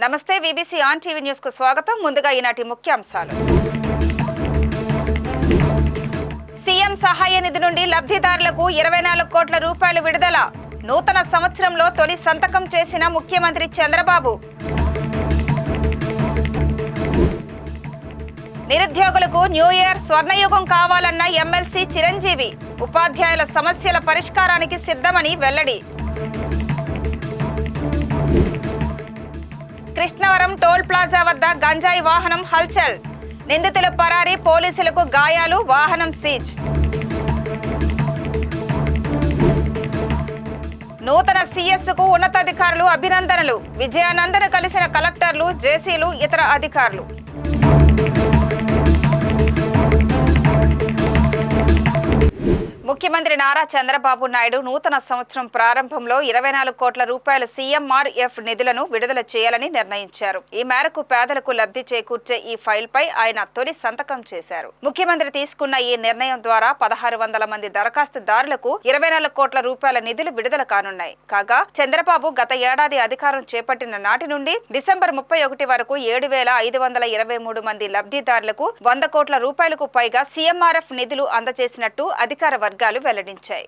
నమస్తే VBC on TV news కు స్వాగతం. ముందుగా ఈనాటి ముఖ్యాంశాలు. సీఎం సహాయ నిధి నుండి లబ్ధిదారులకు 24 కోట్ల రూపాయలు విడుదల. నూతన సంవత్సరంలో తొలి సంతకం చేసిన ముఖ్యమంత్రి చంద్రబాబు. నిరుద్యోగులకు న్యూ ఇయర్ స్వర్ణయుగం కావాలన్న ఎమ్మెల్సీ చిరంజీవి. ఉపాధ్యాయుల సమస్యల పరిష్కారానికి సిద్ధమని వెల్లడి. కృష్ణవరం టోల్ ప్లాజా వద్ద గంజాయి వాహనం హల్చల్. నిందితుల పరారీ, పోలీసులకు గాయాలు, వాహనం సీజ్. నూతన సీఎస్కు ఉన్నతాధికారులు అభినందనలు. విజయానందను కలిసిన కలెక్టర్లు, జేసీలు, ఇతర అధికారులు. ముఖ్యమంత్రి నారా చంద్రబాబు నాయుడు నూతన సంవత్సరం ప్రారంభంలో 24 కోట్ల రూపాయల సీఎంఆర్ఎఫ్ నిధులను విడుదల చేయాలని నిర్ణయించారు. ఈ మేరకు పేదలకు లబ్ధి చేకూర్చే ఈ ఫైల్ పై ఆయన తొలి సంతకం చేశారు. ముఖ్యమంత్రి తీసుకున్న ఈ నిర్ణయం ద్వారా 1600 మంది దరఖాస్తుదారులకు 24 కోట్ల రూపాయల నిధులు విడుదల కానున్నాయి. కాగా చంద్రబాబు గత ఏడాది అధికారం చేపట్టిన నాటి నుండి డిసెంబర్ 31 వరకు 7523 మంది లబ్ధిదారులకు 100 కోట్ల రూపాయలకు పైగా సీఎంఆర్ఎఫ్ నిధులు అందజేసినట్టు అధికార వర్గాలు వెల్లడించాయి.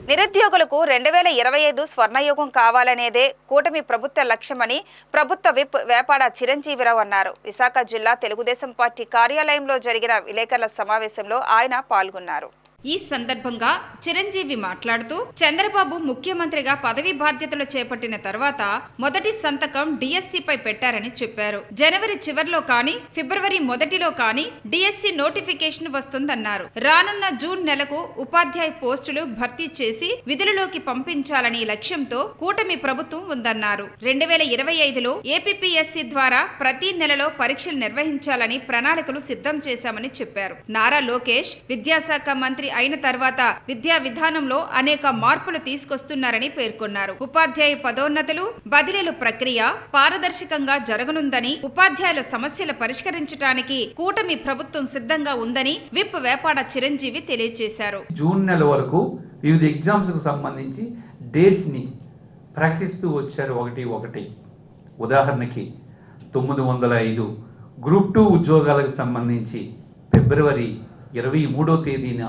నిరుద్యోగులకు 2025 స్వర్ణయుగం కావాలనేదే కూటమి ప్రభుత్వ లక్ష్యమని ప్రభుత్వ విప్ వేపాడ చిరంజీవిరావు అన్నారు. విశాఖ జిల్లా తెలుగుదేశం పార్టీ కార్యాలయంలో జరిగిన విలేకరుల సమావేశంలో ఆయన పాల్గొన్నారు. ఈ సందర్భంగా చిరంజీవి మాట్లాడుతూ చంద్రబాబు ముఖ్యమంత్రిగా పదవి బాధ్యతలు చేపట్టిన తర్వాత మొదటి సంతకం డిఎస్సిపై పెట్టారని చెప్పారు. జనవరి చివర్లో కానీ ఫిబ్రవరి మొదటిలో కానీ డిఎస్సి నోటిఫికేషన్ వస్తుందన్నారు. రానున్న జూన్ నెలకు ఉపాధ్యాయ పోస్టులు భర్తీ చేసి విధులలోకి పంపించాలని లక్ష్యంతో కూటమి ప్రభుత్వం ఉందన్నారు. 2025లో ఏపీపీఎస్సీ ద్వారా ప్రతి నెలలో పరీక్షలు నిర్వహించాలని ప్రణాళికలు సిద్ధం చేశామని చెప్పారు. నారా లోకేష్ విద్యాశాఖ మంత్రి అయిన తర్వాత విద్యా విధానంలో అనేక మార్పులు తీసుకొస్తున్నారని పేర్కొన్నారు. ఉపాధ్యాయ పదోన్నతులు, బదిలీలు ప్రక్రియ పారదర్శకంగా జరగనుందని, ఉపాధ్యాయుల సమస్యలు పరిష్కరించడానికి కూటమి ప్రభుత్వం సిద్ధంగా ఉందని విప్ వేపాడ చిరంజీవి తెలియజేశారు. జూన్ నెల వరకు వివిధ ఎగ్జామ్స్ కు సంబంధించి డేట్స్ ని ప్రకటిస్తూ వచ్చారు. ఒకటి ఉదాహరణకి 905 గ్రూప్ 2 ఉద్యోగాలకు సంబంధించి ఫిబ్రవరి 23వ తేదీన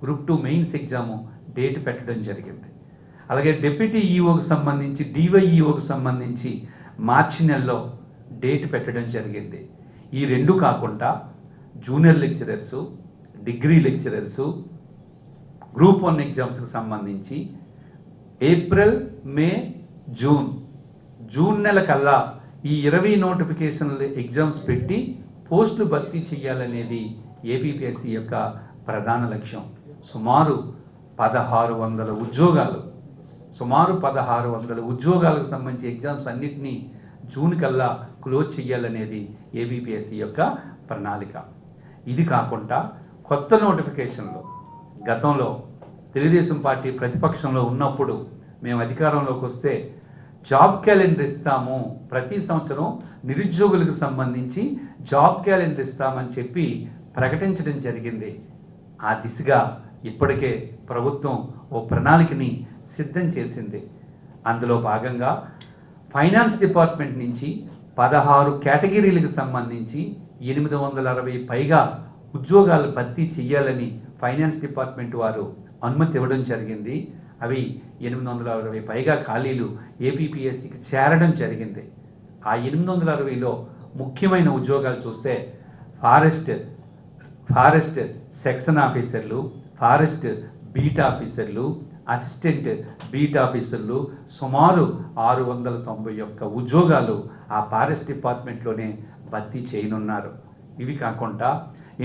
గ్రూప్ 2 మెయిన్స్ ఎగ్జాము డేట్ పెట్టడం జరిగింది. అలాగే డిప్యూటీ ఈఓకి సంబంధించి డివైఈఓకి సంబంధించి మార్చి నెలలో డేట్ పెట్టడం జరిగింది. ఈ రెండు కాకుండా junior lecturers, degree lecturers group 1 ఎగ్జామ్స్కి సంబంధించి ఏప్రిల్, మే, జూన్ నెల కల్లా ఈ 20 నోటిఫికేషన్లు ఎగ్జామ్స్ పెట్టి పోస్టులు భర్తీ చేయాలనేది ఏపీపీఎస్సీ యొక్క ప్రధాన లక్ష్యం. సుమారు 1600 ఉద్యోగాలకు సంబంధించి ఎగ్జామ్స్ అన్నింటినీ జూన్ కల్లా క్లోజ్ చేయాలనేది ఏబీపీఎస్సీ యొక్క ప్రణాళిక. ఇది కాకుండా కొత్త నోటిఫికేషన్లు గతంలో తెలుగుదేశం పార్టీ ప్రతిపక్షంలో ఉన్నప్పుడు మేము అధికారంలోకి వస్తే జాబ్ క్యాలెండర్ ఇస్తాము, ప్రతి సంవత్సరం నిరుద్యోగులకు సంబంధించి జాబ్ క్యాలెండర్ ఇస్తామని చెప్పి ప్రకటించడం జరిగింది. ఆ దిశగా ఇప్పటికే ప్రభుత్వం ఓ ప్రణాళికని సిద్ధం చేసింది. అందులో భాగంగా ఫైనాన్స్ డిపార్ట్మెంట్ నుంచి 16 కేటగిరీలకు సంబంధించి 860 పైగా ఉద్యోగాలు భర్తీ చేయాలని ఫైనాన్స్ డిపార్ట్మెంట్ వారు అనుమతి ఇవ్వడం జరిగింది. అవి 860 పైగా ఖాళీలు ఏపీపీఎస్సీకి చేరడం జరిగింది. ఆ 860లో ముఖ్యమైన ఉద్యోగాలు చూస్తే ఫారెస్ట్ సెక్షన్ ఆఫీసర్లు, ఫారెస్ట్ బీట్ ఆఫీసర్లు, అసిస్టెంట్ బీట్ ఆఫీసర్లు సుమారు 691 ఉద్యోగాలు ఆ ఫారెస్ట్ డిపార్ట్మెంట్లోనే భర్తీ చేయనున్నారు. ఇవి కాకుండా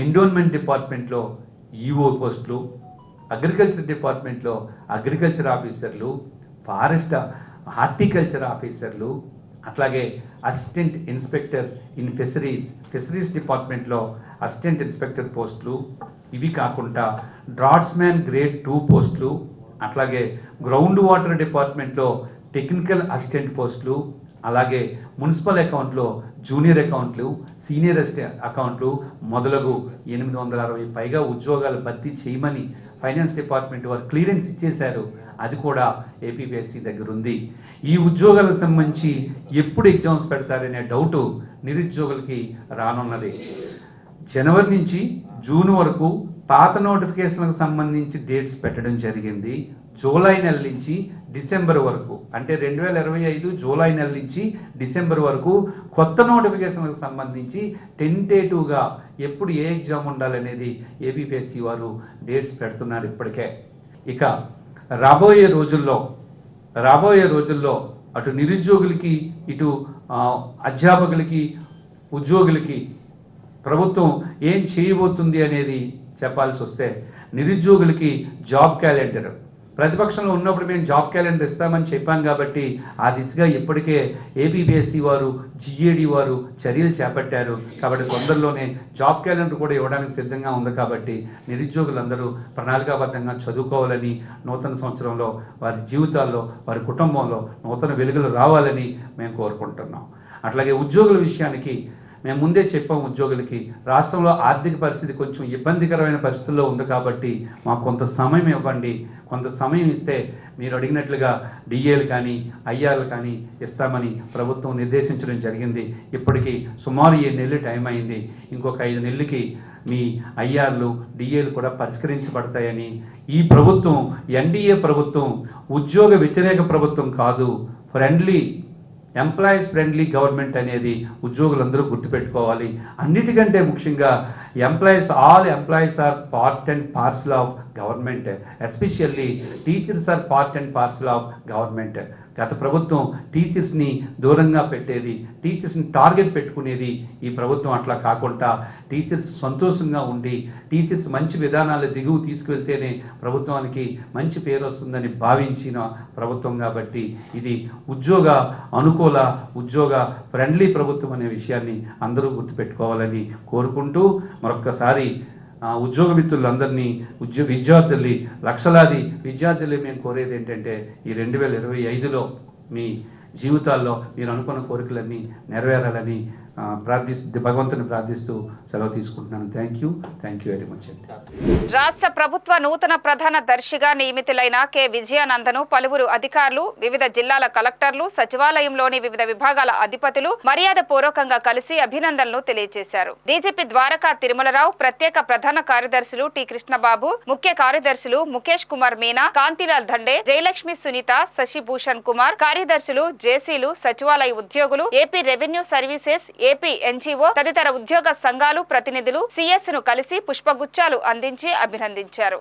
ఎండోన్మెంట్ డిపార్ట్మెంట్లో ఈఓ పోస్టులు, అగ్రికల్చర్ డిపార్ట్మెంట్లో అగ్రికల్చర్ ఆఫీసర్లు, ఫారెస్ట్ హార్టికల్చర్ ఆఫీసర్లు, అట్లాగే అసిస్టెంట్ ఇన్స్పెక్టర్ ఇన్ ఫిషరీస్ డిపార్ట్మెంట్లో అసిస్టెంట్ ఇన్స్పెక్టర్ పోస్టులు, ఇవి కాకుండా డ్రాట్స్మ్యాన్ గ్రేడ్ 2 పోస్టులు, అట్లాగే గ్రౌండ్ వాటర్ డిపార్ట్మెంట్లో టెక్నికల్ అసిస్టెంట్ పోస్టులు, అలాగే మున్సిపల్ అకౌంట్లో జూనియర్ అకౌంట్లు, సీనియర్ అకౌంట్లు మొదలగు 860 పైగా ఉద్యోగాలు భర్తీ చేయమని ఫైనాన్స్ డిపార్ట్మెంట్ వారు క్లియరెన్స్ ఇచ్చేశారు. అది కూడా ఏపీపీఎస్సీ దగ్గర ఉంది. ఈ ఉద్యోగాలకు సంబంధించి ఎప్పుడు ఎగ్జామ్స్ పెడతారనే డౌటు నిరుద్యోగులకి రానున్నది. జనవరి నుంచి జూన్ వరకు పాత నోటిఫికేషన్లకు సంబంధించి డేట్స్ పెట్టడం జరిగింది. జూలై నెల నుంచి డిసెంబర్ వరకు, అంటే 2025 జూలై నెల నుంచి డిసెంబర్ వరకు కొత్త నోటిఫికేషన్లకు సంబంధించి టెంటేటివ్గా ఎప్పుడు ఏ ఎగ్జామ్ ఉండాలనేది ఏపీపీఎస్సీ వారు డేట్స్ పెడుతున్నారు ఇప్పటికే. ఇక రాబోయే రోజుల్లో అటు నిరుద్యోగులకి ఇటు అధ్యాపకులకి ఉద్యోగులకి ప్రభుత్వం ఏం చేయబోతుంది అనేది చెప్పాల్సి వస్తే, నిరుద్యోగులకి జాబ్ క్యాలెండర్, ప్రతిపక్షంలో ఉన్నప్పుడు మేము జాబ్ క్యాలెండర్ ఇస్తామని చెప్పాం కాబట్టి ఆ దిశగా ఇప్పటికే ఏపీపీఎస్సీ వారు జిఏడి వారు చర్యలు చేపట్టారు. కాబట్టి తొందరలోనే జాబ్ క్యాలెండర్ కూడా ఇవ్వడానికి సిద్ధంగా ఉంది. కాబట్టి నిరుద్యోగులందరూ ప్రణాళికాబద్ధంగా చదువుకోవాలని, నూతన సంవత్సరంలో వారి జీవితాల్లో వారి కుటుంబంలో నూతన వెలుగులు రావాలని మేము కోరుకుంటున్నాం. అట్లాగే ఉద్యోగుల విషయానికి మేము ముందే చెప్పాం, ఉద్యోగులకి రాష్ట్రంలో ఆర్థిక పరిస్థితి కొంచెం ఇబ్బందికరమైన పరిస్థితుల్లో ఉంది కాబట్టి మాకు కొంత సమయం ఇవ్వండి. కొంత సమయం ఇస్తే మీరు అడిగినట్లుగా డిఏలు కానీ ఐఆర్లు కానీ ఇస్తామని ప్రభుత్వం నిర్దేశించడం జరిగింది. ఇప్పటికీ సుమారు 7 నెలలు టైం అయింది. ఇంకొక 5 నెలలకి మీ ఐఆర్లు డిఏలు కూడా పరిష్కరించబడతాయని, ఈ ప్రభుత్వం ఎన్డీఏ ప్రభుత్వం ఉద్యోగ వ్యతిరేక ప్రభుత్వం కాదు, ఎంప్లాయీస్ ఫ్రెండ్లీ గవర్నమెంట్ అనేది ఉద్యోగులందరూ గుర్తుపెట్టుకోవాలి. అన్నిటికంటే ముఖ్యంగా all employees are part and parcel of government, especially teachers are part and parcel of government. గత ప్రభుత్వం టీచర్స్ని దూరంగా పెట్టేది, టీచర్స్ని టార్గెట్ పెట్టుకునేది. ఈ ప్రభుత్వం అట్లా కాకుండా టీచర్స్ సంతోషంగా ఉండి టీచర్స్ మంచి విధానాలు దిగువ తీసుకువెళ్తేనే ప్రభుత్వానికి మంచి పేరు వస్తుందని భావించిన ప్రభుత్వం. కాబట్టి ఇది ఉద్యోగ ఫ్రెండ్లీ ప్రభుత్వం అనే విషయాన్ని అందరూ గుర్తుపెట్టుకోవాలని కోరుకుంటూ, మరొక్కసారి ఉద్యోగ మిత్రులందరినీ, విద్యార్థుల్ని, లక్షలాది విద్యార్థుల్ని మేము కోరేది ఏంటంటే, ఈ 2025లో మీ జీవితాల్లో మీరు అనుకున్న కోరికలన్నీ నెరవేరాలని భగవంతుని ప్రార్థిస్తూ సెలవు తీసుకుంటున్నాను. Thank you very much. రాష్ట్ర ప్రభుత్వ నూతన ప్రధాన దర్శిగా నియమితులైన కె విజయానందను పలువురు అధికారులు, వివిధ జిల్లాల కలెక్టర్లు, సచివాలయంలోని వివిధ విభాగాల అధిపతులు మర్యాద పూర్వకంగా కలిసి అభినందనలు తెలియజేశారు. డీజీపీ ద్వారకా తిరుమలరావు, ప్రత్యేక ప్రధాన కార్యదర్శులు టి కృష్ణబాబు, ముఖ్య కార్యదర్శులు ముఖేష్ కుమార్ మీనా, కాంతిలాల్ దండే, జయలక్ష్మి సునీత, శశిభూషణ్ కుమార్, కార్యదర్శులు, జేసీలు, సచివాలయ ఉద్యోగులు, AP revenue services, AP NGO తదితర ఉద్యోగ సంఘాలు ప్రతినిధులు సిఎస్ ను కలిసి పుష్పగుచ్చాలు అందించి అభినందించారు.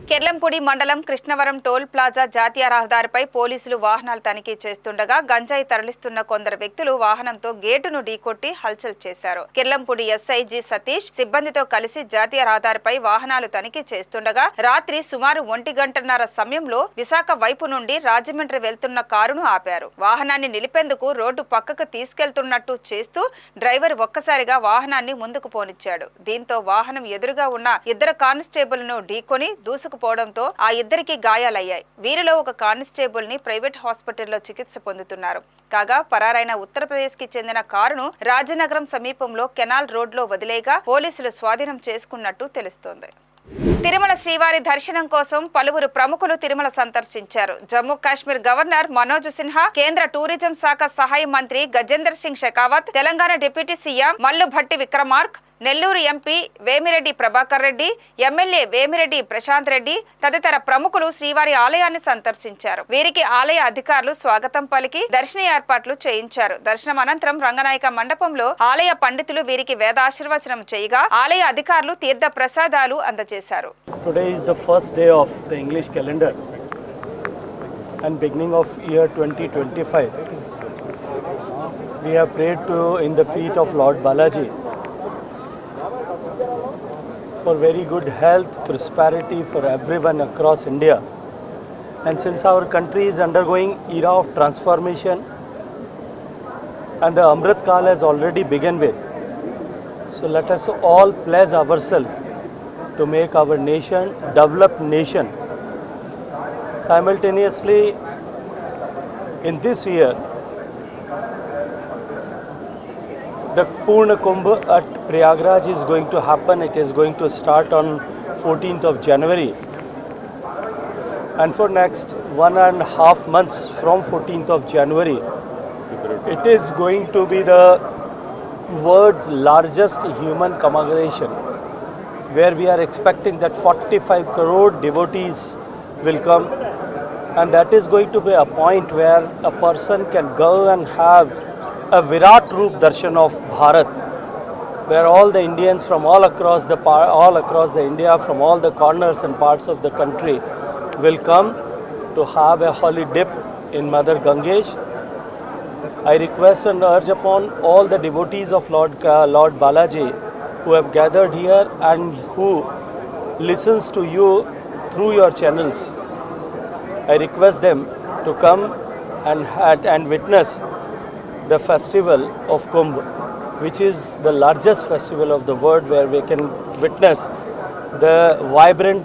కెర్లంపూడి మండలం కృష్ణవరం టోల్ ప్లాజా జాతీయ రహదారిపై పోలీసులు వాహనాలు తనిఖీ చేస్తుండగా గంజాయి తరలిస్తున్న కొందరు వ్యక్తులు వాహనంతో గేటును ఢీకొట్టి హల్చల్ చేశారు. కెర్లంపూడి ఎస్ఐ జి సతీష్ సిబ్బందితో కలిసి జాతీయ రహదారిపై వాహనాలు తనిఖీ చేస్తుండగా రాత్రి సుమారు 1:30 సమయంలో విశాఖ వైపు నుండి రాజమండ్రి వెళ్తున్న కారును ఆపారు. వాహనాన్ని నిలిపేందుకు రోడ్డు పక్కకు తీసుకెళ్తున్నట్టు చేస్తూ డ్రైవర్ ఒక్కసారిగా వాహనాన్ని ముందుకు పోనిచ్చాడు. దీంతో వాహనం ఎదురుగా ఉన్న 2 కానిస్టేబుల్ ను ఢీకొని దూసుకుపోవడంతో ఆ ఇద్దరికి గాయాలయ్యాయి. వీరిలో ఒక కానిస్టేబుల్ ని ప్రైవేట్ హాస్పిటల్లో చికిత్స పొందుతున్నారు. కాగా పరారైన ఉత్తరప్రదేశ్ కి చెందిన కారును రాజనగరం సమీపంలో కెనాల్ రోడ్లో వదిలేగా పోలీసులు స్వాధీనం చేసుకున్నట్టు తెలుస్తోంది. తిరుమల శ్రీవారి దర్శనం కోసం పలువురు ప్రముఖులు తిరుమల సందర్శించారు. జమ్మూ కాశ్మీర్ గవర్నర్ మనోజ్ సిన్హా, కేంద్ర టూరిజం శాఖ సహాయ మంత్రి Gajendra Singh Shekhawat, Telangana deputy CM Mallu Bhatti Vikramarka, Nellore MP Vemireddy Prabhakar Reddy, MLA Vemireddy Prashant Reddy తదితర ప్రముఖులు శ్రీవారి ఆలయాన్ని సందర్శించారు. వీరికి ఆలయ అధికారులు స్వాగతం పలికి దర్శన ఏర్పాట్లు చేయించారు. దర్శనం అనంతరం రంగనాయక మండపంలో ఆలయ పండితులు వీరికి వేదాశీర్వచనం చేయగా ఆలయ అధికారులు తీర్థ ప్రసాదాలు అందజేశారు. Today is the first day of the English calendar and beginning of year 2025. We have prayed in the feet of Lord Balaji for very good health, prosperity for everyone across India. And since our country is undergoing era of transformation and the Amrit Kal has already begun with, so let us all pledge ourselves to make our nation developed nation. Simultaneously, in this year, the Purna Kumbh at Prayagraj is going to happen. It is going to start on 14th of January. and for next 1.5 months from 14th of January, it is going to be the world's largest human commemoration, where we are expecting that 45 crore devotees will come, and that is going to be a point where a person can go and have a Virat Roop Darshan of Bharat, where all the Indians from all across the India, from all the corners and parts of the country, will come to have a holy dip in Mother Gangesh. I request and urge upon all the devotees of Lord Balaji who have gathered here and who listens to you through your channels. I request them to come and witness the festival of Kumbh, which is the largest festival of the world, where we can witness the vibrant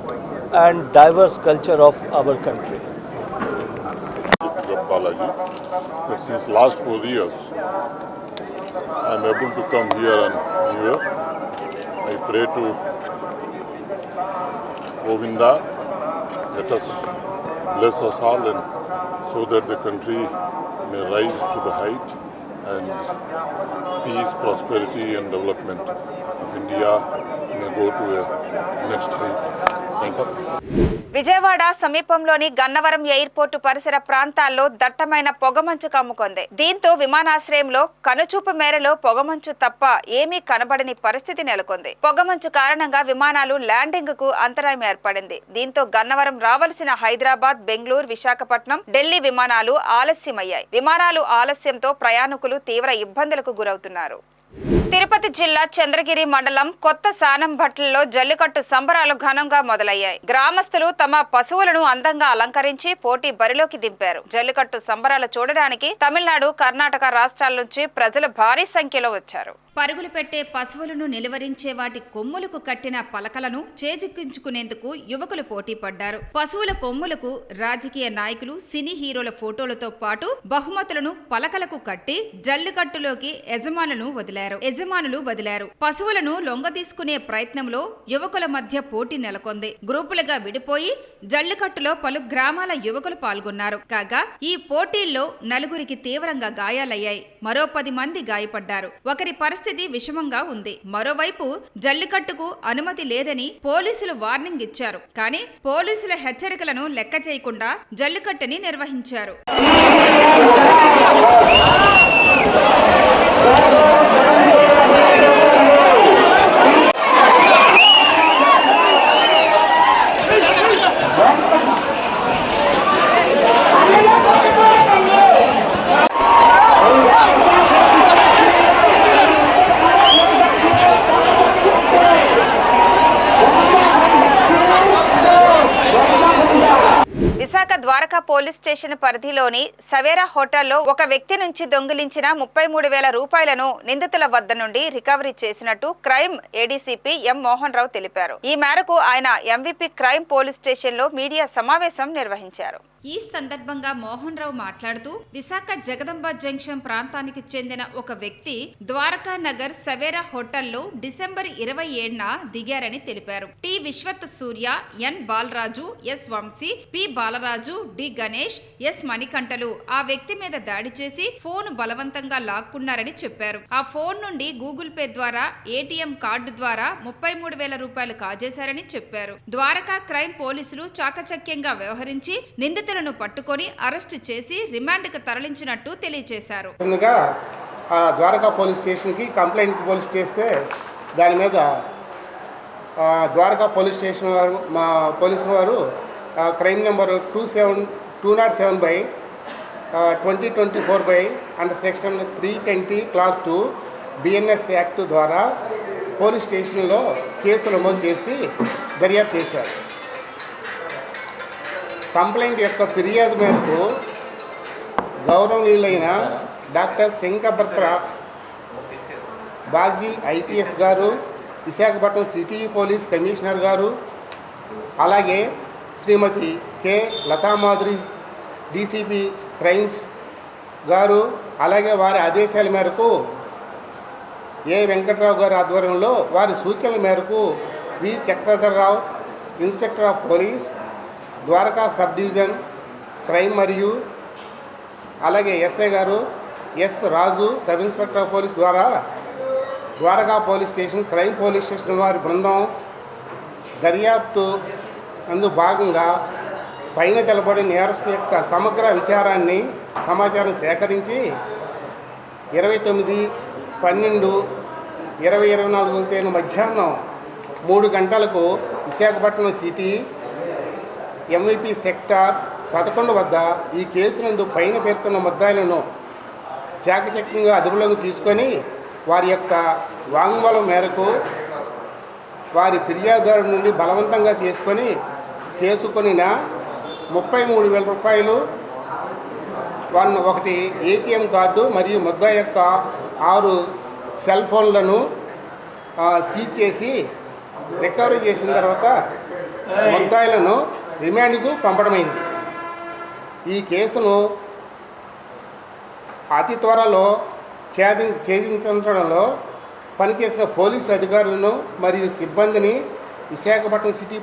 and diverse culture of our country. Balaji, that since last 4 years I am able to come here on New Year. I pray to Govinda, let us bless us all, and so that the country may rise to the height, and peace, prosperity and development of India may go to a next height. Thank you. Vijayawada సమీపంలోని Gannavaram airport పరిసర ప్రాంతాల్లో దట్టమైన పొగమంచు కమ్ముకుంది. దీంతో విమానాశ్రయంలో కనుచూపు మేరలో పొగమంచు తప్ప ఏమీ కనబడని పరిస్థితి నెలకొంది. పొగమంచు కారణంగా విమానాలు ల్యాండింగ్ కు అంతరాయం ఏర్పడింది. దీంతో గన్నవరం రావాల్సిన హైదరాబాద్, బెంగళూరు, విశాఖపట్నం, ఢిల్లీ విమానాలు ఆలస్యమయ్యాయి. విమానాలు ఆలస్యంతో ప్రయాణికులు తీవ్ర ఇబ్బందులకు గురవుతున్నారు. తిరుపతి జిల్లా చంద్రగిరి మండలం కొత్త సానంభట్లలో జల్లికట్టు సంబరాలు ఘనంగా మొదలయ్యాయి. గ్రామస్తులు తమ పశువులను అందంగా అలంకరించి పోటీ బరిలోకి దింపారు. జల్లికట్టు సంబరాలు చూడడానికి తమిళనాడు, కర్ణాటక రాష్ట్రాల నుంచి ప్రజలు భారీ సంఖ్యలో వచ్చారు. పరుగులు పెట్టే పశువులను నిలువరించే వాటి కొమ్ములకు కట్టిన పలకలను చేజిక్కించుకునేందుకు యువకులు పోటీ పడ్డారు. పశువుల కొమ్ములకు రాజకీయ నాయకులు, సినీ హీరోల ఫోటోలతో పాటు బహుమతులను పలకలకు కట్టి జల్లికట్టులోకి యజమానులు వదిలారు. పశువులను లొంగదీసుకునే ప్రయత్నంలో యువకుల మధ్య పోటీ నెలకొంది. గ్రూపులుగా విడిపోయి జల్లికట్టులో పలు గ్రామాల యువకులు పాల్గొన్నారు. కాగా ఈ పోటీల్లో నలుగురికి తీవ్రంగా గాయాలయ్యాయి. మరో 10 మంది గాయపడ్డారు. ఒకరి పరిస్థితి విషమంగా ఉంది. మరోవైపు జల్లికట్టుకు అనుమతి లేదని పోలీసులు వార్నింగ్ ఇచ్చారు. కానీ పోలీసుల హెచ్చరికలను లెక్క చేయకుండా జల్లికట్టుని నిర్వహించారు. విశాఖ ద్వారకా పోలీస్ స్టేషన్ పరిధిలోని సవేరా హోటల్లో ఒక వ్యక్తి నుంచి దొంగిలించిన 33,000 రూపాయలను నిందితుల వద్ద నుండి రికవరీ చేసినట్టు క్రైమ్ ఏడీసీపీ ఎం మోహన్ రావు తెలిపారు. ఈ మేరకు ఆయన ఎంవీపీ క్రైమ్ పోలీస్ స్టేషన్ లో మీడియా సమావేశం నిర్వహించారు. ఈ సందర్భంగా మోహన్ రావు మాట్లాడుతూ విశాఖ జగదంబ జంక్షన్ ప్రాంతానికి చెందిన ఒక వ్యక్తి ద్వారకా నగర్ సవేరా హోటల్లో డిసెంబర్ 27న దిగారని తెలిపారు. T Vishwat Surya, N Balaraju, S Vamshi, P Balaraju, D Ganesh, S మణికంఠలు ఆ వ్యక్తి మీద దాడి చేసి ఫోన్ బలవంతంగా లాక్కున్నారని చెప్పారు. ఆ ఫోన్ నుండి గూగుల్ పే ద్వారా ఏటీఎం కార్డు ద్వారా 33,000 రూపాయలు కాజేశారని చెప్పారు. ద్వారకా క్రైమ్ పోలీసులు చాకచక్యంగా వ్యవహరించి నిందితులను పట్టుకొని అరెస్టు చేసి రిమాండ్కు తరలించినట్టు తెలియజేశారు. ద్వారకా పోలీస్ స్టేషన్కి కంప్లైంట్ పోలీస్ చేస్తే దాని మీద ద్వారకా పోలీస్ స్టేషన్ వారు, మా పోలీసు వారు crime number 207/2024 under section 320 class 2 BNS act ద్వారా పోలీస్ స్టేషన్లో కేసు నమోదు చేసి దర్యాప్తు చేశారు. కంప్లైంట్ యొక్క ఫిర్యాదు మేరకు గౌరవనీయులైన డాక్టర్ శంకభద్ర బాగ్జీ ఐపీఎస్ గారు, విశాఖపట్నం సిటీ పోలీస్ కమిషనర్ గారు, అలాగే శ్రీమతి కె లతామాధురి డీసీపీ క్రైమ్స్ గారు, అలాగే వారి ఆదేశాల మేరకు ఏ వెంకట్రావు గారి ఆధ్వర్యంలో వారి సూచనల మేరకు V Chakradharrao inspector of police, Dwaraka sub division crime మరియు అలాగే ఎస్ఐ గారు S Raju sub inspector of police ద్వారా Dwaraka police station crime police station వారి బృందం దర్యాప్తు అందు భాగంగా పైన తెలబడిన నేరస్తుల యొక్క సమగ్ర సమాచారం సేకరించి 29/12/2024 తేదీన మధ్యాహ్నం 3 గంటలకు విశాఖపట్నం సిటీ ఎంవిపి సెక్టార్ 11 వద్ద ఈ కేసు నందు పైన పేర్కొన్న ముద్దాయిలను చాకచక్యంగా అదుపులోకి తీసుకొని వారి యొక్క వాంగ్మూలం మేరకు వారి ఫిర్యాదుదారు నుండి బలవంతంగా చేసుకొనిన 33,000 రూపాయలు, 1 ATM కార్డు మరియు ముద్దాయి యొక్క 6 సెల్ ఫోన్లను సీజ్ చేసి రికవరీ చేసిన తర్వాత ముద్దాయిలను రిమాండ్కు పంపడమైంది. ఈ కేసును అతి త్వరలో ఛేదించడంలో పనిచేసిన పోలీసు అధికారులను మరియు సిబ్బందిని విశాఖపట్నం సిటీ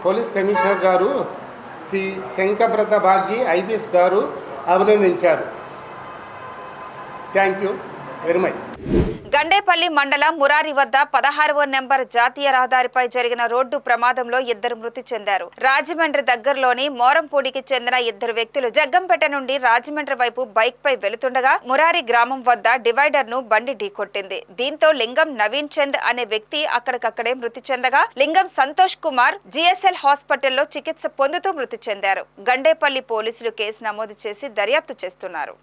పోలీస్ కమిషనర్ గారు శ్రీ శంకబ్రత బాగ్జీ ఐపీఎస్ గారు అభినందించారు. Thank you very much. Gandepalli మండలం మురారి వద్ద 16వ నెంబర్ జాతీయ రహదారిపై జరిగిన రోడ్డు ప్రమాదంలో 2 మృతి చెందారు. రాజమండ్రి దగ్గరలోని మోరంపూడికి చెందిన 2 వ్యక్తులు జగ్గంపేట నుండి రాజమండ్రి వైపు బైక్ పై వెళుతుండగా మురారి గ్రామం వద్ద డివైడర్ ను బండి ఢీకొట్టింది. దీంతో లింగం నవీన్ చంద్ అనే వ్యక్తి అక్కడికక్కడే మృతి చెందగా లింగం సంతోష్ కుమార్ జిఎస్ఎల్ హాస్పిటల్లో చికిత్స పొందుతూ మృతి చెందారు. గండేపల్లి పోలీసులు కేసు నమోదు చేసి దర్యాప్తు చేస్తున్నారు.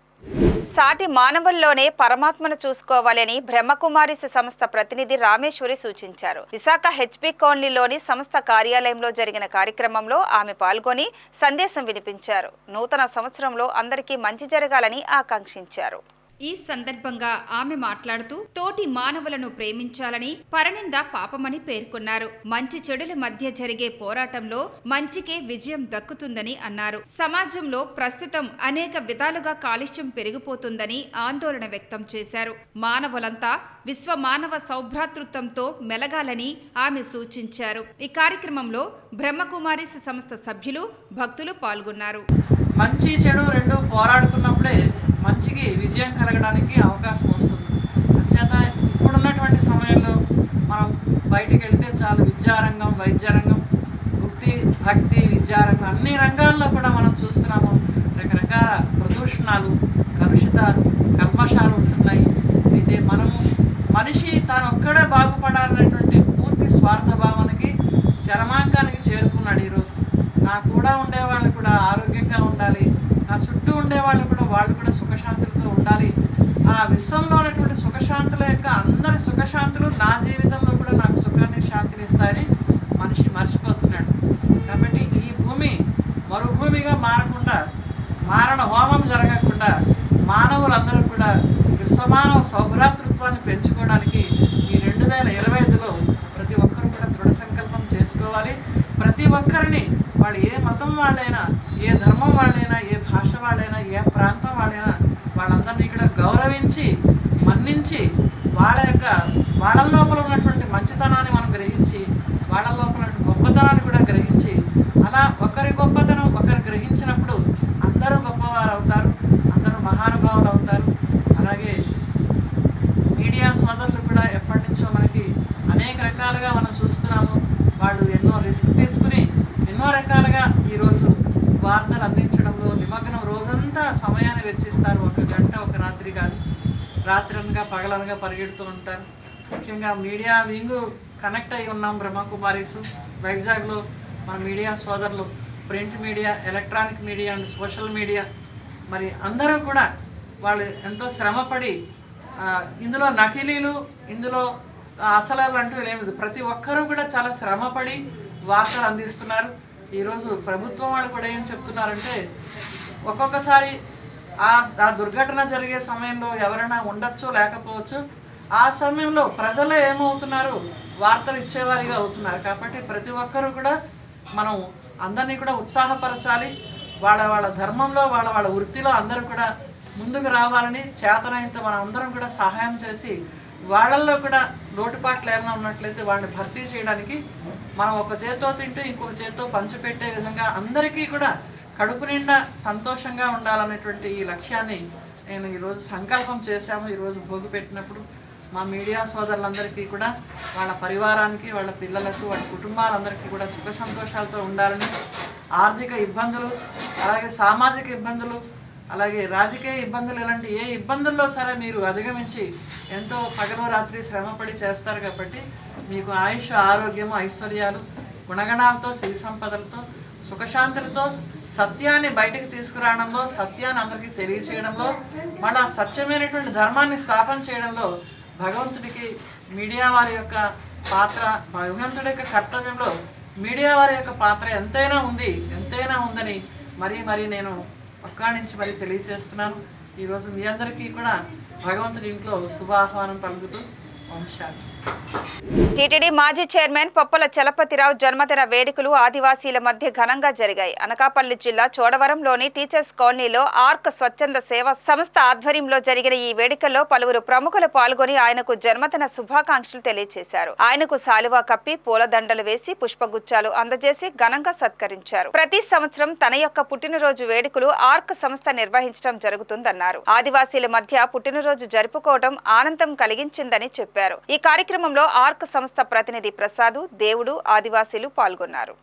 సాటి మానవుల్లోనే పరమాత్మను చూసుకోవాలని బ్రహ్మకుమారిస్ సంస్థ ప్రతినిధి రామేశ్వరి సూచించారు. విశాఖ హెచ్పి కాలనీలోని సంస్థ కార్యాలయంలో జరిగిన కార్యక్రమంలో ఆమె పాల్గొని సందేశం వినిపించారు. నూతన సంవత్సరంలో అందరికీ మంచి జరగాలని ఆకాంక్షించారు. ఈ సందర్భంగా ఆమె మాట్లాడుతూ తోటి మానవులను ప్రేమించాలని, పరనింద పాపమని పేర్కొన్నారు. మంచి చెడుల మధ్య జరిగే పోరాటంలో మంచికే విజయం దక్కుతుందని అన్నారు. సమాజంలో ప్రస్తుతం అనేక విధాలుగా కాలుష్యం పెరిగిపోతుందని ఆందోళన వ్యక్తం చేశారు. మానవులంతా విశ్వ మానవ సౌభ్రాతృత్వంతో మెలగాలని ఆమె సూచించారు. ఈ కార్యక్రమంలో బ్రహ్మకుమారిస్ సంస్థ సభ్యులు, భక్తులు పాల్గొన్నారు. మంచి చెడు రెండు పోరాడుకున్నప్పుడే మంచికి విజయం కలగడానికి అవకాశం వస్తుంది. అంచేత ఇప్పుడున్నటువంటి సమయంలో మనం బయటికి వెళితే చాలు విద్యారంగం, వైద్యరంగం, భక్తి విద్యారంగం అన్ని రంగాల్లో కూడా మనం చూస్తున్నాము. రకరకాల ప్రదూషణాలు, కల్మషాలు ఉంటున్నాయి. అయితే మనిషి తాను ఒక్కడే బాగుపడాలనేటువంటి పూర్తి స్వార్థ భావనకి చరమాంకానికి చేరుకున్నాడు. ఈరోజు నా కూడా ఉండేవాళ్ళు కూడా ఆరోగ్యంగా ఉండాలి, నా చుట్టూ ఉండేవాళ్ళు కూడా వాళ్ళు కూడా సుఖశాంతులతో ఉండాలి. ఆ విశ్వంలో ఉన్నటువంటి సుఖశాంతుల యొక్క అందరి సుఖశాంతులు నా జీవితంలో కూడా నాకు సుఖాన్ని, శాంతిని ఇస్తాయని మనిషి మర్చిపోతున్నాడు. కాబట్టి ఈ భూమి మరుభూమిగా మారకుండా, మారణ హోమం జరగకుండా మానవులందరూ కూడా విశ్వమానవ సౌభ్రాతృత్వాన్ని పెంచుకోవడానికి ఈ 2025లో ప్రతి ఒక్కరూ కూడా దృఢ సంకల్పం చేసుకోవాలి. ప్రతి ఒక్కరిని వాళ్ళు ఏ మతం వాళ్ళైనా, ఏ ధర్మం వాళ్ళైనా, ఏ భాష వాళ్ళైనా, ఏ ప్రాంతం వాళ్ళైనా వాళ్ళందరినీ ఇక్కడ గౌరవించి, మన్నించి వాళ్ళ లోపల ఉన్నటువంటి మంచితనాన్ని మనం గ్రహించి, వాళ్ళ లోపల గొప్పతనాన్ని కూడా గ్రహించి, అలా ఒకరి గొప్పతనం ఒకరు గ్రహించినప్పుడు అందరూ గొప్పవారు అవుతారు, అందరూ మహానుభావులు అవుతారు. అలాగే మీడియా సోదరులు కూడా ఎప్పటి నుంచో మనకి అనేక రకాలుగా మనం చూస్తున్నాము. వాళ్ళు ఎన్నో రిస్క్ తీసుకుని ఎన్నో రకాలుగా ఈరోజు వార్తలు అందించడంలో నిమగ్నం, రోజంతా సమయాన్ని వెచ్చిస్తారు. 1 గంట, ఒక రాత్రి కాదు, రాత్రనగా పగలనగా పరిగెడుతూ ఉంటారు. ముఖ్యంగా మీడియా వింగ్ కనెక్ట్ అయి ఉన్నాం బ్రహ్మకుమారిస్ వైజాగ్లో. మన మీడియా సోదరులు, print media, electronic media and social media, మరి అందరూ కూడా వాళ్ళు ఎంతో శ్రమపడి, ఇందులో నకిలీలు, ఇందులో అసలాలు అంటూ లేదు, ప్రతి ఒక్కరూ కూడా చాలా శ్రమపడి వార్తలు అందిస్తున్నారు. ఈరోజు ప్రభుత్వం వాళ్ళు కూడా ఏం చెప్తున్నారంటే, ఒక్కొక్కసారి ఆ దుర్ఘటన జరిగే సమయంలో ఎవరైనా ఉండొచ్చు, లేకపోవచ్చు. ఆ సమయంలో ప్రజలు ఏమవుతున్నారు, వార్తలు ఇచ్చేవారిగా అవుతున్నారు. కాబట్టి ప్రతి ఒక్కరూ కూడా మనం అందరినీ కూడా ఉత్సాహపరచాలి. వాళ్ళ ధర్మంలో, వాళ్ళ వృత్తిలో అందరూ కూడా ముందుకు రావాలని, చేతనైనంత మనం అందరం కూడా సహాయం చేసి వాళ్ళల్లో కూడా లోటుపాట్లు ఏమైనా ఉన్నట్లయితే వాళ్ళని భర్తీ చేయడానికి మనం ఒక చేత్తో తింటూ ఇంకొక చేత్తో పంచిపెట్టే విధంగా అందరికీ కూడా కడుపు నిండా సంతోషంగా ఉండాలనేటువంటి ఈ లక్ష్యాన్ని నేను ఈరోజు సంకల్పం చేశాము. ఈరోజు భోగి పెట్టినప్పుడు మా మీడియా సోదరులందరికీ కూడా వాళ్ళ పరివారానికి, వాళ్ళ పిల్లలకు, వాళ్ళ కుటుంబాలందరికీ కూడా సుఖ సంతోషాలతో ఉండాలని, ఆర్థిక ఇబ్బందులు, అలాగే సామాజిక ఇబ్బందులు, అలాగే రాజకీయ ఇబ్బందులు, ఇలాంటి ఏ ఇబ్బందుల్లో సరే మీరు అధిగమించి ఎంతో పగలు రాత్రి శ్రమపడి చేస్తారు కాబట్టి మీకు ఆయుష్, ఆరోగ్యము, ఐశ్వర్యాలు, గుణగణాలతో, సిరి సంపదలతో, సుఖశాంతులతో, సత్యాన్ని బయటకు తీసుకురావడంలో, సత్యాన్ని అందరికీ తెలియచేయడంలో, మన సత్యమైనటువంటి ధర్మాన్ని స్థాపన చేయడంలో భగవంతుడికి మీడియా వారి యొక్క పాత్ర, భగవంతుడి యొక్క కర్తవ్యంలో మీడియా వారి యొక్క పాత్ర ఎంతైనా ఉందని మరీ నేను ఒక్కానించి మరీ తెలియజేస్తున్నాను. ఈరోజు మీ అందరికీ కూడా భగవంతుడి ఇంట్లో శుభాహ్వానం పలుకుతూ వంశాలు. టీటీడీ మాజీ చైర్మన్ పొప్పల చలపతిరావు జన్మదిన వేడుకలు ఆదివాసీల మధ్య ఘనంగా జరిగాయి. అనకాపల్లి జిల్లా చోడవరంలోని టీచర్స్ కాలనీలో ఆర్క్ స్వచ్ఛంద సేవా సంస్థ ఆధ్వర్యంలో జరిగిన ఈ వేడుకల్లో పలువురు ప్రముఖులు పాల్గొని ఆయనకు జన్మదిన శుభాకాంక్షలు తెలియజేశారు. ఆయనకు శాలువా కప్పి పూలదండలు వేసి పుష్పగుచ్చాలు అందజేసి ఘనంగా సత్కరించారు. ప్రతి సంవత్సరం తన యొక్క పుట్టినరోజు వేడుకలు ఆర్క్ సంస్థ నిర్వహించడం జరుగుతుందన్నారు. ఆదివాసీల మధ్య పుట్టినరోజు జరుపుకోవడం ఆనందం కలిగించిందని చెప్పారు. ఈ కార్యక్రమంలో ఆర్క్ సంస్థ ప్రతినిధి ప్రసాద్, దేవుడు, ఆదివాసీలు పాల్గొన్నారు.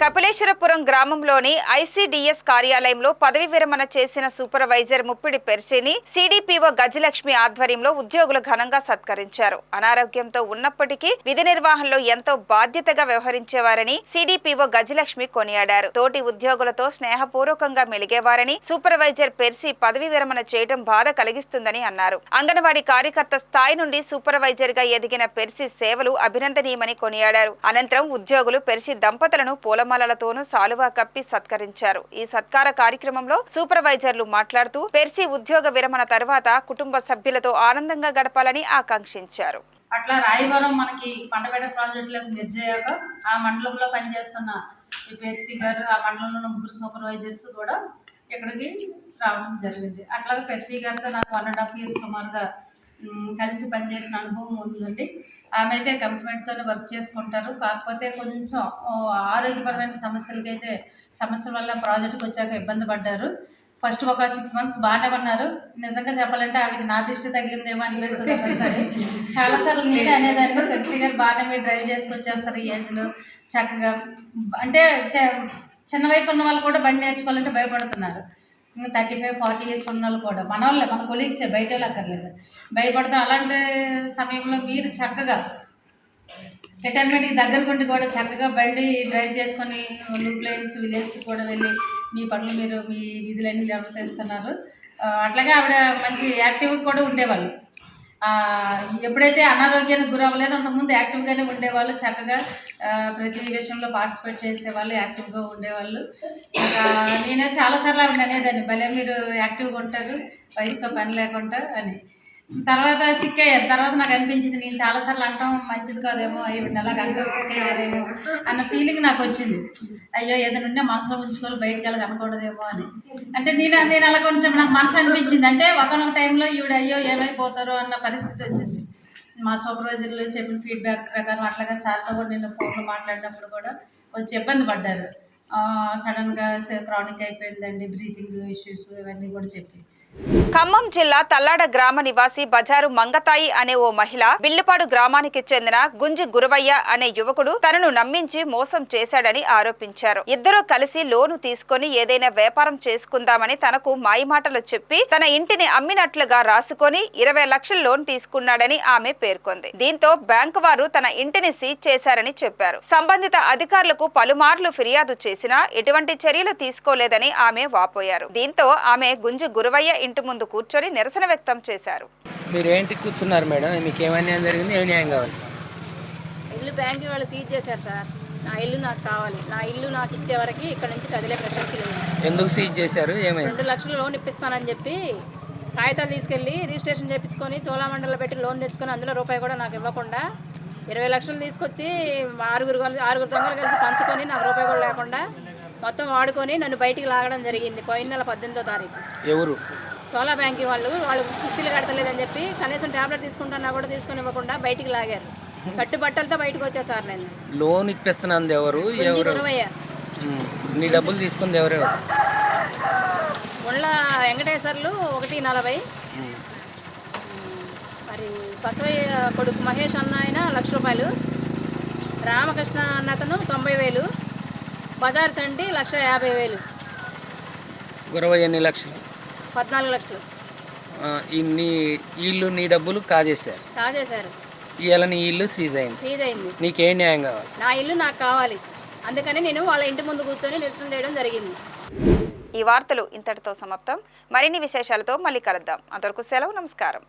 కపిలేశ్వరపురం గ్రామంలోని ఐసీడీఎస్ కార్యాలయంలో పదవి విరమణ చేసిన సూపర్వైజర్ ముప్పిడి పెర్సిని సిడిపిఓ గజలక్ష్మి ఆధ్వర్యంలో ఉద్యోగులు ఘనంగా సత్కరించారు. అనారోగ్యంతో ఉన్నప్పటికీ విధి నిర్వహణలో ఎంతో బాధ్యతగా వ్యవహరించేవారని సిడిపిఓ గజలక్ష్మి కొనియాడారు. తోటి ఉద్యోగులతో స్నేహపూర్వకంగా మెలిగేవారని, సూపర్వైజర్ పెర్సి పదవి విరమణ చేయడం బాధ కలిగిస్తుందని అన్నారు. అంగన్వాడీ కార్యకర్త స్థాయి నుండి సూపర్వైజర్ గా ఎదిగిన పెర్సి సేవలు అభినందనీయమని కొనియాడారు. అనంతరం ఉద్యోగులు పెర్సి దంపతులను పూలమాలలతోనూ సాలువా కప్పి సత్కరించారు. ఈ సత్కార కార్యక్రమంలో సూపర్వైజర్లు మాట్లాడుతూ పెర్సి ఉద్యోగ విరమణ తర్వాత కుటుంబ సభ్యులతో ఆనందంగా గడపాలని ఆకాంక్షించారు. అట్లా రాయవరం మనకి పంటపేట ప్రాజెక్టులకు నిర్జయాక ఆ మండలంలో పనిచేస్తున్న పెర్సి గారు, ఆ మండలంలో ముగ్గురు సూపర్వైజర్స్ కూడా ఇక్కడికి రావడం జరిగింది. అట్లాగే పెర్సి గారితో నాకు 1.5 years సుమారుగా కలిసి పనిచేసిన అనుభవం ఉందండి. ఆమె అయితే కమిట్మెంట్తోనే వర్క్ చేసుకుంటారు. కాకపోతే కొంచెం ఆరోగ్యపరమైన సమస్యల వల్ల ప్రాజెక్టుకి వచ్చాక ఇబ్బంది పడ్డారు. ఫస్ట్ ఒక 6 months బాగానే ఉన్నారు. నిజంగా చెప్పాలంటే ఆవిడకి నా దృష్టి తగిలిందేమో అనిపిస్తుంది. ఒకసారి చాలాసార్లు నేనే అనేదాన్ని, పెర్సి గారు బాగానే మీరు డ్రైవ్ చేసుకొచ్చేస్తారు ఈ ఏజ్లో చక్కగా. అంటే చిన్న వయసు ఉన్న వాళ్ళు కూడా బండి నేర్చుకోవాలంటే భయపడుతున్నారు. 35-40 years ఉన్న వాళ్ళు కూడా మన వాళ్ళే, మన కొలీగ్సే, బయట వాళ్ళు అక్కర్లేదు, భయపడతాం. అలాంటి సమయంలో మీరు చక్కగా రిటైర్మెంట్కి దగ్గరకుండి కూడా చక్కగా బండి డ్రైవ్ చేసుకొని లూప్ లైన్స్, విలేజ్ కూడా వెళ్ళి మీ పనులు మీరు మీ విధులన్నీ నిర్వర్తిస్తున్నారు. అట్లాగే ఆవిడ మంచి యాక్టివ్గా కూడా ఉండేవాళ్ళు. ఎప్పుడైతే అనారోగ్యానికి గురవ్వలేదు అంతకుముందు యాక్టివ్గానే ఉండేవాళ్ళు. చక్కగా ప్రతి విషయంలో పార్టిసిపేట్ చేసేవాళ్ళు, యాక్టివ్గా ఉండేవాళ్ళు. ఇంకా నేనే చాలాసార్లు ఆవిడ అనేదాన్ని, భలే మీరు యాక్టివ్గా ఉంటారు వయసుతో పని లేకుండా అని. తర్వాత సిక్ అయ్యారు. తర్వాత నాకు అనిపించింది, నేను చాలాసార్లు అంటాం మంచిది కాదేమో, ఈవిడ అలాగ అంటాం సిక్ అయ్యారేమో అన్న ఫీలింగ్ నాకు వచ్చింది. అయ్యో ఏదైనా ఉంటే మనసులో ఉంచుకొని బయటికి వెళ్ళక అనకూడదేమో అని. అంటే నేను అలా కొంచెం నాకు మనసు అనిపించింది. అంటే ఒకనొక టైంలో ఈవిడ అయ్యో ఏమైపోతారో అన్న పరిస్థితి వచ్చింది. మా సూపర్వైజర్లు చెప్పిన ఫీడ్బ్యాక్ ప్రకారం అట్లాగే సార్తో కూడా నేను ఫోన్లో మాట్లాడినప్పుడు కూడా కొంచెం ఇబ్బంది పడ్డారు. సడన్గా క్రానిక్ అయిపోయిందండి, బ్రీతింగ్ ఇష్యూస్ ఇవన్నీ కూడా చెప్పి. ఖమ్మం జిల్లా తల్లాడ గ్రామ నివాసి బజారు మంగతాయి అనే ఓ మహిళ బిల్లుపాడు గ్రామానికి చెందిన గుంజి గురవయ్య అనే యువకుడు తనను నమ్మించి మోసం చేశాడని ఆరోపించారు. ఇద్దరూ కలిసి లోను తీసుకుని ఏదైనా వ్యాపారం చేసుకుందామని తనకు మాయమాటలు చెప్పి తన ఇంటిని అమ్మినట్లుగా రాసుకొని 20 లక్షల లోన్ తీసుకున్నాడని ఆమె పేర్కొంది. దీంతో బ్యాంకు వారు తన ఇంటిని సీజ్ చేశారని చెప్పారు. సంబంధిత అధికారులకు పలుమార్లు ఫిర్యాదు చేసినా ఎటువంటి చర్యలు తీసుకోలేదని ఆమె వాపోయారు. దీంతో ఆమె గుంజి గురవయ్య ఇంటి ముందు కూర్చొని నిరసన వ్యక్తం చేశారు. మీరు ఏంటి కూర్చున్నారు మేడం? మీకు ఏమన్నా జరిగింది? ఏం న్యాయం కావాలి? ఇల్లు బ్యాంకు వాళ్ళు సీజ్ చేశారు సార్. నా ఇల్లు నాకు కావాలి. నా ఇల్లు నాకు ఇచ్చే వరకు ఇక్కడ నుంచి కదిలే ప్రసక్తి లేదు. ఎందుకు సీజ్ చేశారు? ఏమైంది? 2 లక్షలు లోన్ ఇప్పిస్తానని చెప్పి కాగితాలు తీసుకెళ్ళి రిజిస్ట్రేషన్ చేయించుకొని చోళమండలిలో పెట్టి లోన్ తెచ్చుకొని అందులో రూపాయి కూడా నాకు ఇవ్వకుండా 20 లక్షలు తీసుకొచ్చి ఆరుగురు దొంగలు కలిసి పంచుకొని నాకు రూపాయి కూడా లేకుండా మొత్తం వాడుకొని నన్ను బయటికి లాగడం జరిగింది. పోయిన నెల 18వ తారీఖు. ఎవరు? చోళా బ్యాంక్ వాళ్ళు కిస్తీలు కడతలేదని చెప్పి కనీసం ట్యాబ్లెట్ తీసుకుంటున్నా కూడా తీసుకొని ఇవ్వకుండా బయటికి లాగారు. కట్టుబట్టలతో బయటకు వచ్చా సార్ నేను. లోన్ ఇప్పిస్తున్నది ఎవరు? గురవయ్య. నీ డబ్బులు తీసుకుంది ఎవరెవరు? ముళ్ళ వెంకటేశ్వర్లు 140, మరి బసవయ్య కొడుకు మహేష్ అన్న ఆయన 1,00,000 రూపాయలు, రామకృష్ణ అన్నతను 90,000, బజార్ చండి 1,50,000. గురవ ఎన్ని లక్షలు? 14 లక్షలు. ఇల్లు నీ డబ్బులు కాజేశారు. ఇవాళ నీ ఇల్లు సీజ్ అయింది. నీకేం న్యాయం కావాలి? నా ఇల్లు నాకు కావాలి. అందుకని నేను వాళ్ళ ఇంటి ముందు కూర్చొని నిరసన చేయడం జరిగింది. ఈ వార్తలు ఇంతటితో సమాప్తం. మరిన్ని విశేషాలతో మళ్ళీ కలుద్దాం. అంతవరకు సెలవు. నమస్కారం.